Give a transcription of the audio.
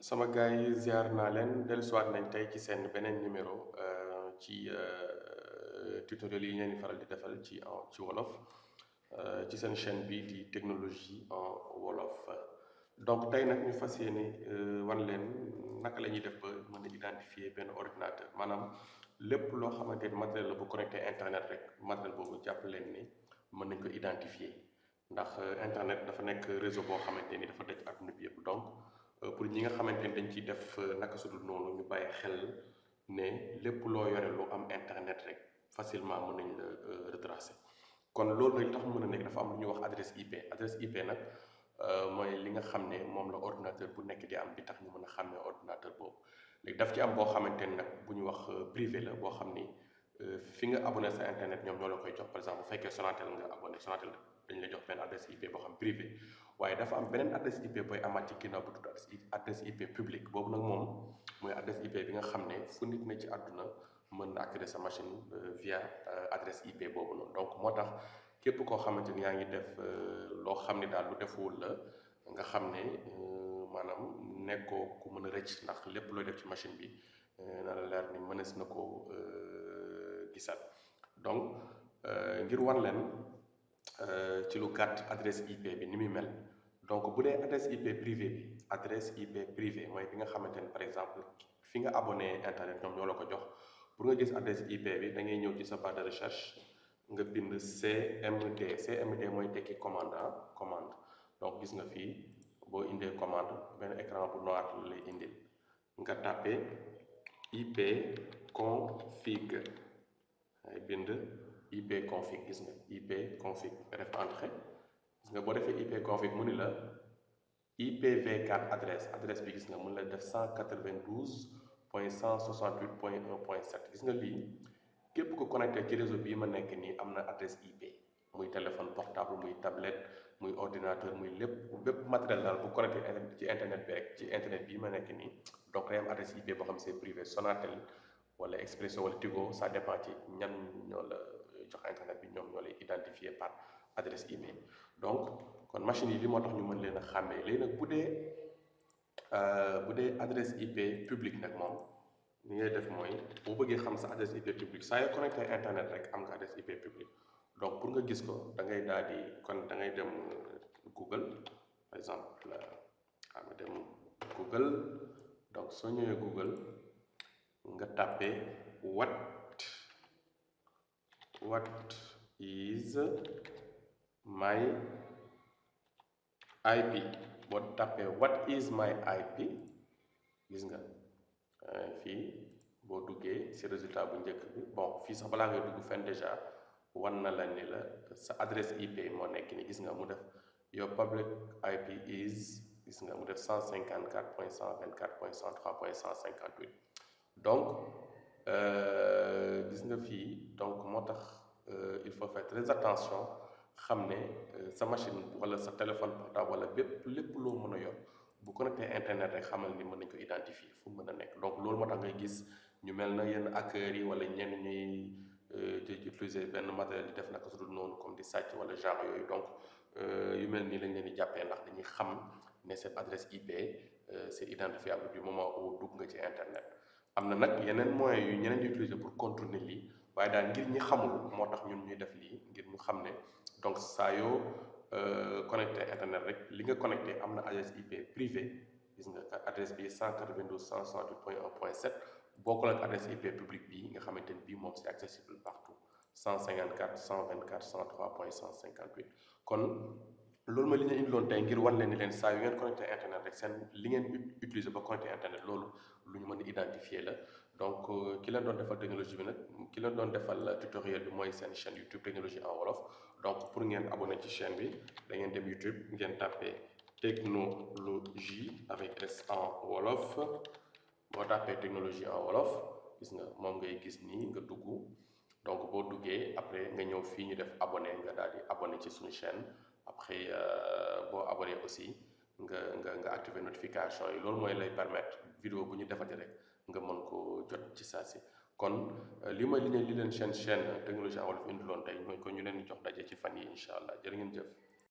sama gars yi ziar naa leen dellusiwaat nañ tey ci seen beneen numéro ci tutoriel yi ngeen di faral di defal ci wolof ci seen chaîne bi di technologie en wolof. Donc tey nag ñu fas yéene wan leen naka la ñuy def ba mën a identifier benn ordinateur maanaam lépp loo xamante ni matériel la bu connecté internet rek matériel boobu jàpp leen ni mën nañ ko identifier ndax internet dafa nekk réseau boo xamante ni dafa daj àdduna bi yëpp. Donc pour ñi nga xamante ni dañ ciy def naka sudul noonu ñu bàyyi xel ne lépp loo yore lu am internet rek facilement mën nañ la retracer. kon loolu nag li tax mu mën a nekk dafa am lu ñuy wax adresse IP nag mooy li nga xam ne moom la ordinateur bu nekk di am bi tax ñu mën a xàmmee ordinateur boobu. léegi daf ci am boo xamante ni nag bu ñu wax privé la boo xam ni fi nga abonné sa internet ñoom ñoo la koy jox. Par exemple bu fekkee Sonatel nga abonné Sonatel dañ la jox benn adresse IP boo xam privé, waaye dafa am beneen adresse IP booy amaat ci ginnaaw bu tudd adresse IP publique. Boobu nag moom mooy adresse IP bi nga xam ne fu nit ne ci àdduna mën na accéder sa machine via adresse IP boobu noonu. Donc moo tax képp koo xamante ni yaa ngi def loo xam ne daal lu defuwul la nga xam ne maanaam nekkoo ku mën a rëcc, ndax lépp looy def ci machine bi na la leer ni mënees na ko gisal. Donc ngir wan leen ci lu gàtt adresse IP bi ni muy mel. Donc bu dee adresse IP privé bi, adresse IP privé mooy bi nga xamante ni par exemple fi nga abonné internet ñoom ñoo la ko jox. Pour nga gis adresse IP bi da ngay ñëw ci sa barre de recherche nga bind CMD mooy tekki commande. Donc gis nga fii boo indee commande benn écran bu noir la lay indil nga tapé IP config ngay bind IP config. Gis nga IP config nga def entrée. gis nga boo defee IP config mu ni la IPv4 adresse bi gis nga mun la def 192.168.1.7. gis nga lii képp ku connecté ci réseau bii ma nekk nii am na adresse IP, muy téléphone portable muy tablette muy ordinateur muy bépp matériel daal bu connecté ci internet bi rek ci internet bii ma nekk nii. Donc day am adresse IP boo xam c'est privé. Sonatel wala Expresso wala Tigo, ça dépend ci ñan ñoo la jox internet bi, ñoom ñoo lay identifier par adresse email. Donc kon machine yi li moo tax ñu mën leen a xàmmee. léegi nag bu dee adresse IP publique nag moom li ngay def mooy boo bëggee xam sa adresse IP publique, saa yoo connecté internet rek am nga adresse IP publique. Donc pour nga gis ko da ngay daal di da ngay dem Google par exemple. xam nga dem Google. Donc soo ñëwee Google nga tapé what is my IP. boo tapé what is my IP gis nga fii boo duggee ci résultat bu njëkk bi. Bon fii sax balaa ngay dugg fenn déjà wan na la ni la sa adresse IP moo nekk ni. gis nga mu def your public IP is, gis nga mu def 154.124.103.158. donc gis nga fii donc moo tax il faut faire très attention xam ne sa machine wala sa téléphone portable wala lépp loo mën a yor bu connecté internet rek xamal ni mën nañ ko identifier fu mu mën a nekk. Donc loolu moo tax ngay gis ñu mel na yenn hackers yi wala ñenn ñuy utiliser benn matériel di def naka su dul noonu comme di sàcc wala genre yooyu. Donc yu mel nii lañ leen di jàppee ndax dañuy xam ne cette adresse IP c'est identifiable du moment où dugg nga ci internet. am na nag yeneen moyens yu ñeneen di utiliser pour contourner lii, waaye daal ngir ñi xamul moo tax ñun ñuy def lii ngir ñu xam ne donc saa yoo connecté internet rek li nga connecté am na adresse IP privé. gis nga adresse bi 192.168.1.7 bokkul ak adresse IP publique bii nga xamante ni bii moom c'est accessible partout 154.124.103.158. kon loolu mooy li ñu indiloon tey ngir wan leen ni leen saa yu ngeen connecté internet rek seen li ngeen utiliser ba connecté internet loolu lu ñu mën a identifier la. Donc ki leen doon defal technologie bi nag, ki leen doon defal tutoriel bi mooy seen chaîne YouTube technologie en wolof. Donc pour ngeen abonné ci chaîne bi da ngeen dem YouTube ngeen tapé technologie avec S en wolof. boo tapé technologie en wolof gis nga moom ngay gis nii nga dugg. donc boo duggee après nga ñëw fii ñu def abonné nga daal di abonné ci suñu chaîne. Après boo abonné aussi nga activer notification yi. loolu mooy lay permettre vidéo bu ñu defati rek nga mën ko jot ci saa si. kon li mooy li leen chaîne technologie en wolof indiloon tey mooy ko ñu leen di jox daje ci fan yi incha allah. jërë ngeen jëf.